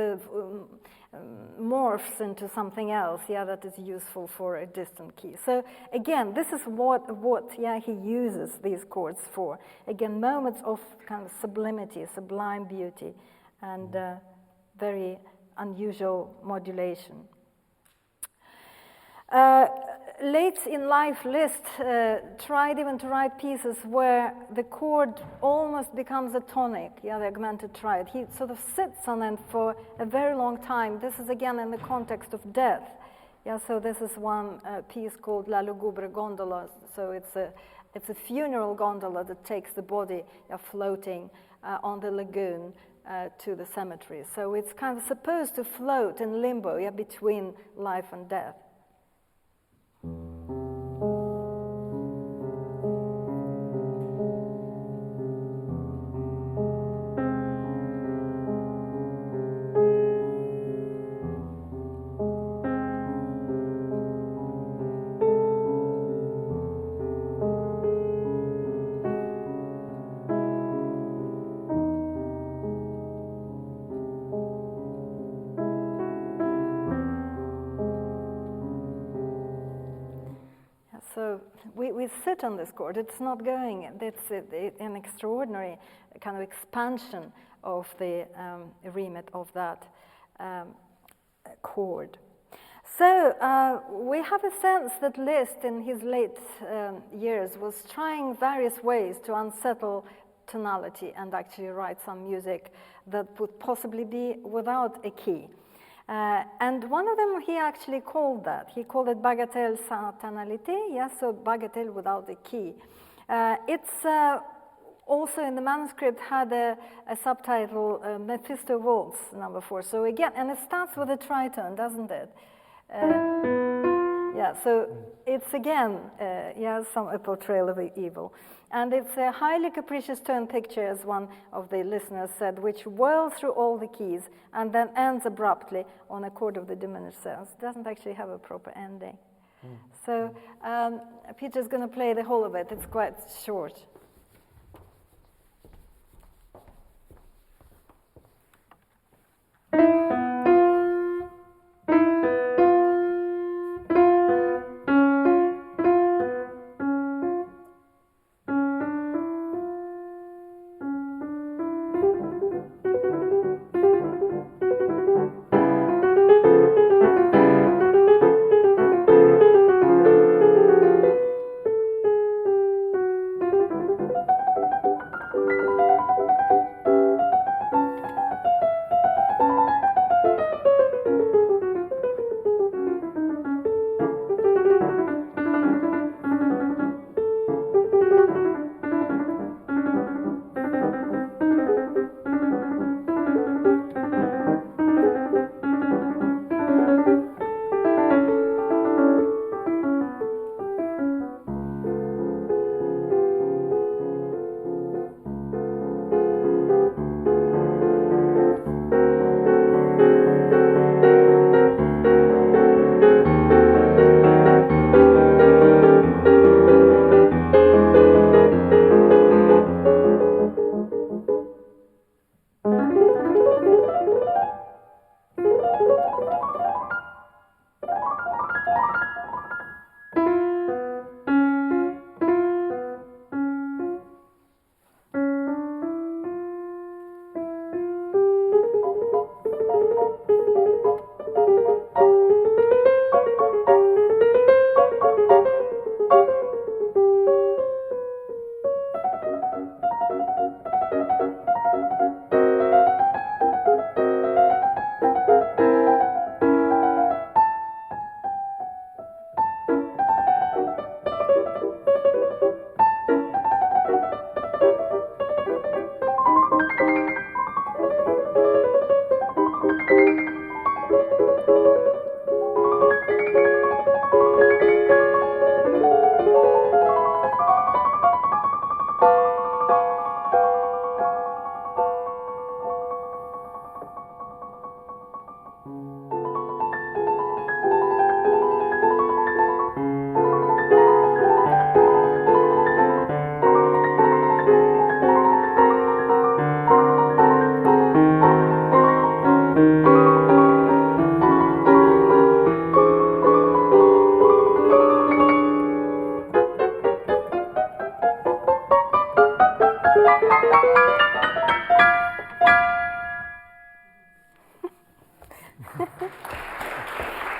morphs into something else, yeah, that is useful for a distant key. So again, this is what yeah, he uses these chords for. Again, moments of kind of sublimity, sublime beauty, and very unusual modulation. Late in life, Liszt tried even to write pieces where the chord almost becomes a tonic, yeah, the augmented triad. He sort of sits on it for a very long time. This is again in the context of death. Yeah, so this is one piece called La Lugubre Gondola. So it's a funeral gondola that takes the body floating on the lagoon to the cemetery. So it's kind of supposed to float in limbo, yeah, between life and death. we sit on this chord. It's not going. It's an extraordinary kind of expansion of the remit of that chord. So we have a sense that Liszt in his late years was trying various ways to unsettle tonality and actually write some music that would possibly be without a key. And one of them he actually called that. He called it bagatelle sans tonalité, yes, so bagatelle without a key. It's also in the manuscript had a subtitle, Mephisto Waltz, number 4. So again, and it starts with a tritone, doesn't it? Yeah, so it's again, a portrayal of evil. And it's a highly capricious tone picture, as one of the listeners said, which whirls through all the keys and then ends abruptly on a chord of the diminished seventh. It doesn't actually have a proper ending. So Peter's going to play the whole of it. It's quite short.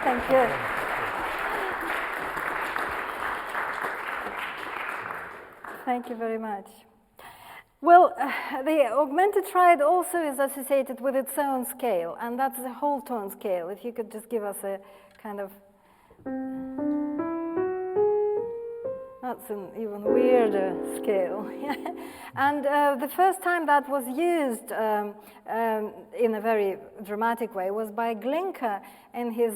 Thank you. Thank you very much. Well, the augmented triad also is associated with its own scale, and that's the whole tone scale. If you could just give us a kind of... That's an even weirder scale. And the first time that was used in a very dramatic way was by Glinka in his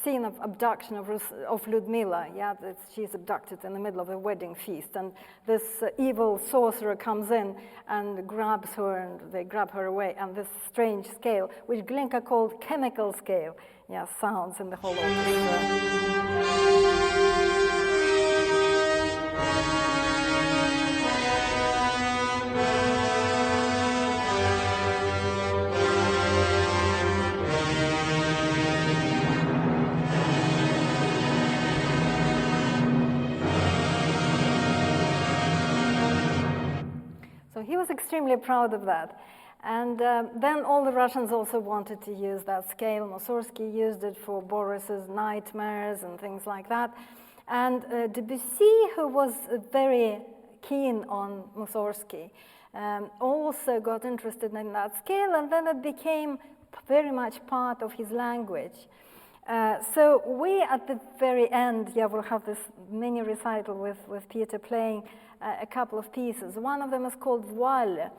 scene of abduction of Ludmilla. Yeah, she's abducted in the middle of a wedding feast, and this evil sorcerer comes in and grabs her, and they grab her away, and this strange scale, which Glinka called chemical scale, yeah, sounds in the whole orchestra. he was extremely proud of that. And then all the Russians also wanted to use that scale. Mussorgsky used it for Boris's Nightmares and things like that. And Debussy, who was very keen on Mussorgsky, also got interested in that scale, and then it became very much part of his language. So we, at the very end, will have this mini recital with Peter playing a couple of pieces. One of them is called Voile,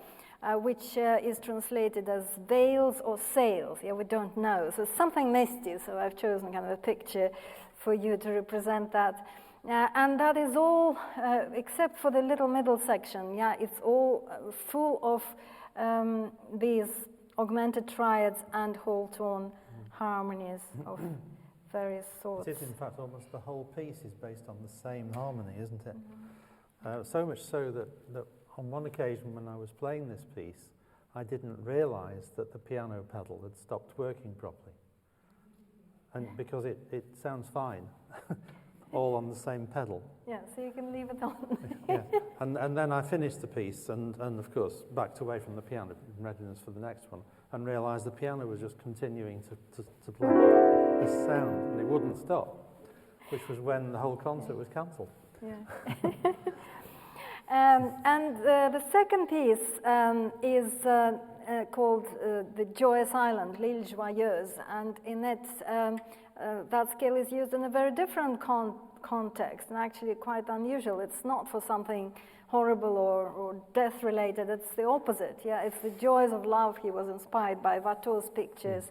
which is translated as veils or sails. We don't know. So it's something misty, so I've chosen kind of a picture for you to represent that. And that is all, except for the little middle section, it's all full of these augmented triads and whole tone harmonies of various sorts. It is, in fact, almost the whole piece is based on the same harmony, isn't it? So much so that on one occasion when I was playing this piece, I didn't realise that the piano pedal had stopped working properly. And because it sounds fine, all on the same pedal. Yeah, so you can leave it on. Yeah. And then I finished the piece and of course backed away from the piano in readiness for the next one and realised the piano was just continuing to play this sound and it wouldn't stop, which was when the whole concert was cancelled. Yeah. And the second piece is called The Joyous Island, L'Île Joyeuse, and in it that scale is used in a very different context and actually quite unusual. It's not for something horrible or death-related, it's the opposite. It's the joys of love. He was inspired by Watteau's pictures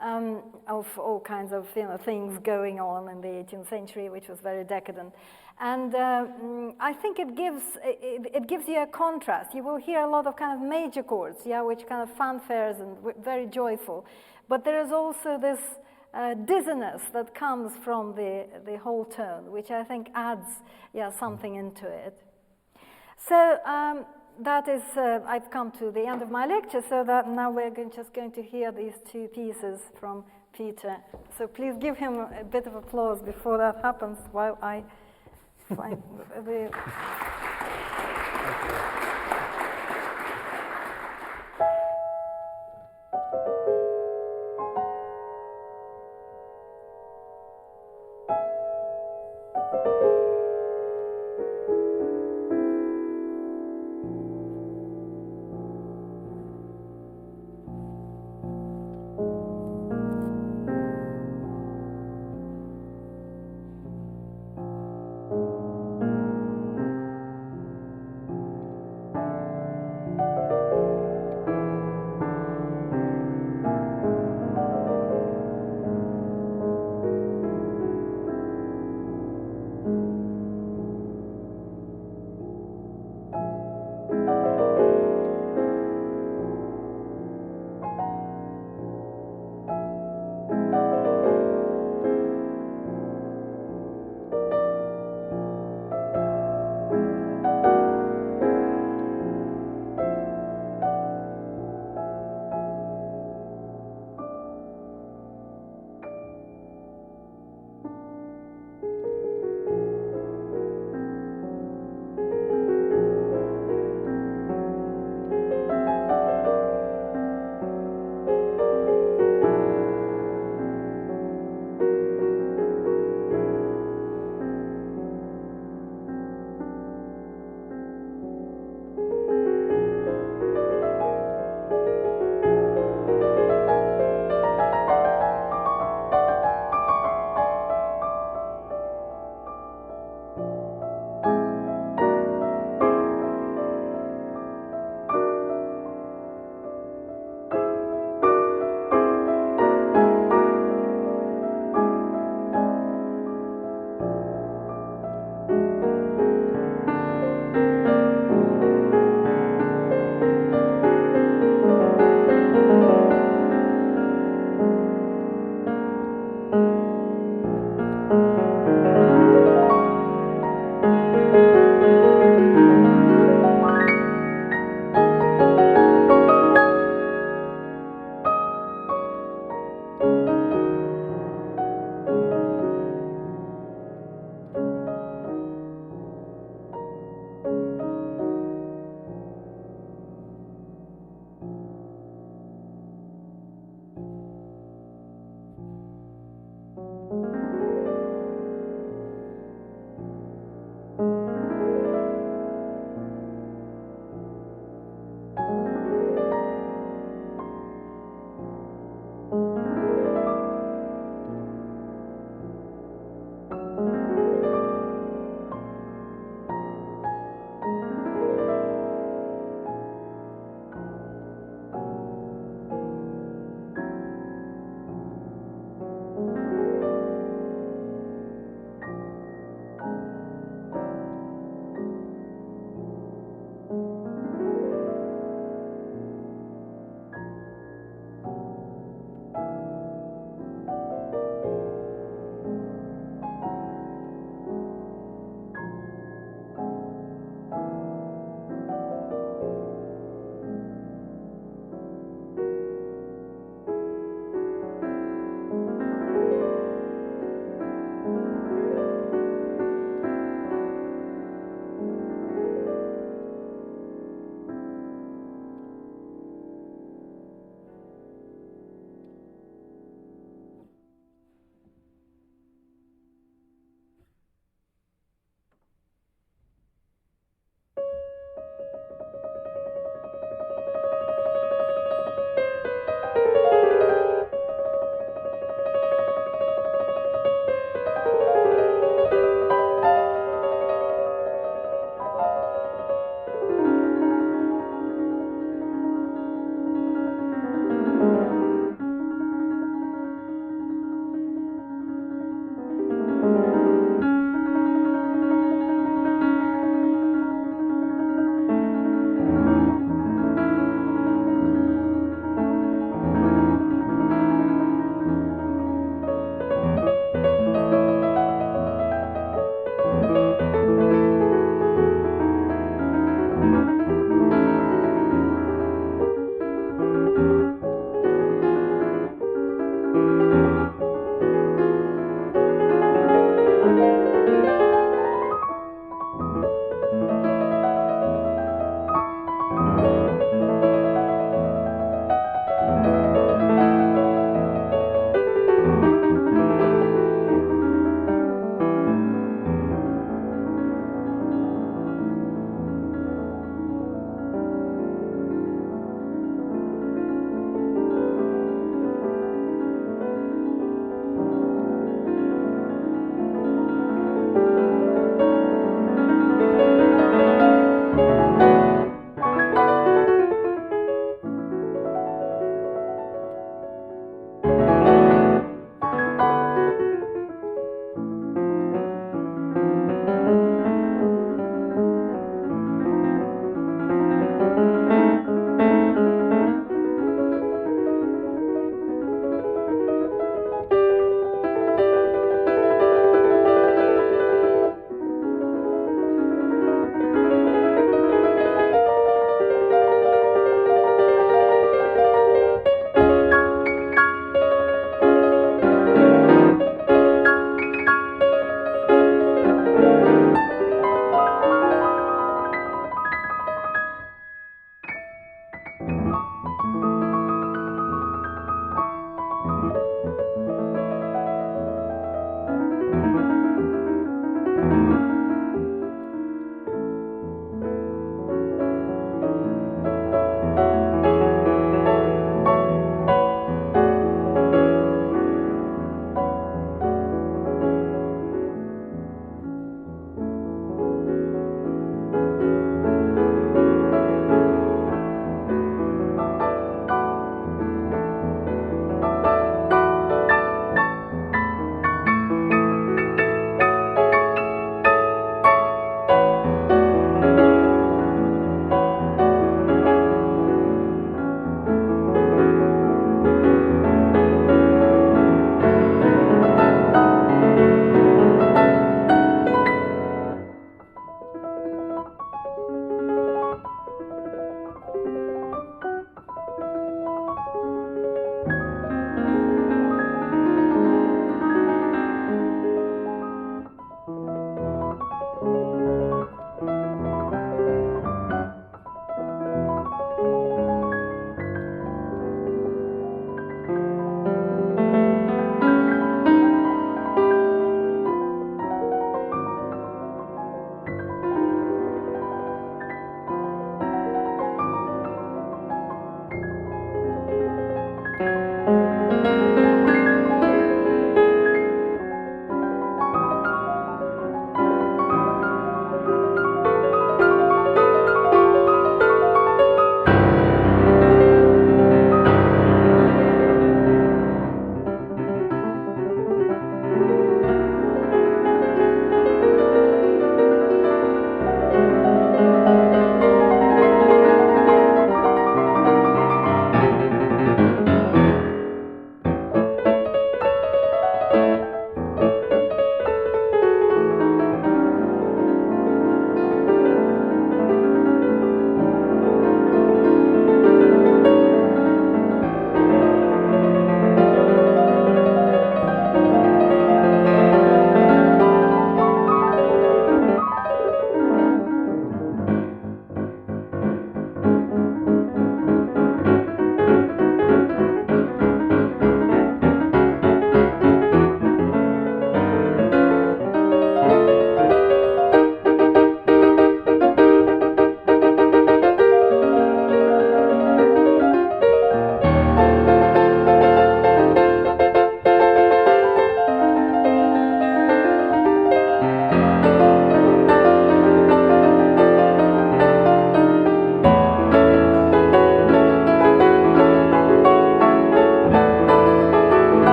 of all kinds of things going on in the 18th century, which was very decadent. And I think it gives you a contrast. You will hear a lot of kind of major chords, which kind of fanfares and very joyful. But there is also this dizziness that comes from the whole tone, which I think adds something into it. So that is, I've come to the end of my lecture, so that now we're just going to hear these two pieces from Peter. So please give him a bit of applause before that happens while I find the...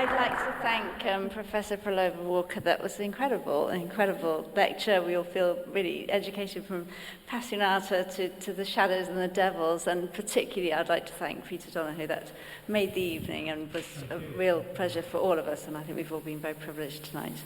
I'd like to thank Professor Frolova-Walker. That was an incredible lecture. We all feel really educated from Passionata to the shadows and the devils, and particularly I'd like to thank Peter Donohoe. That made the evening and was a real pleasure for all of us, and I think we've all been very privileged tonight.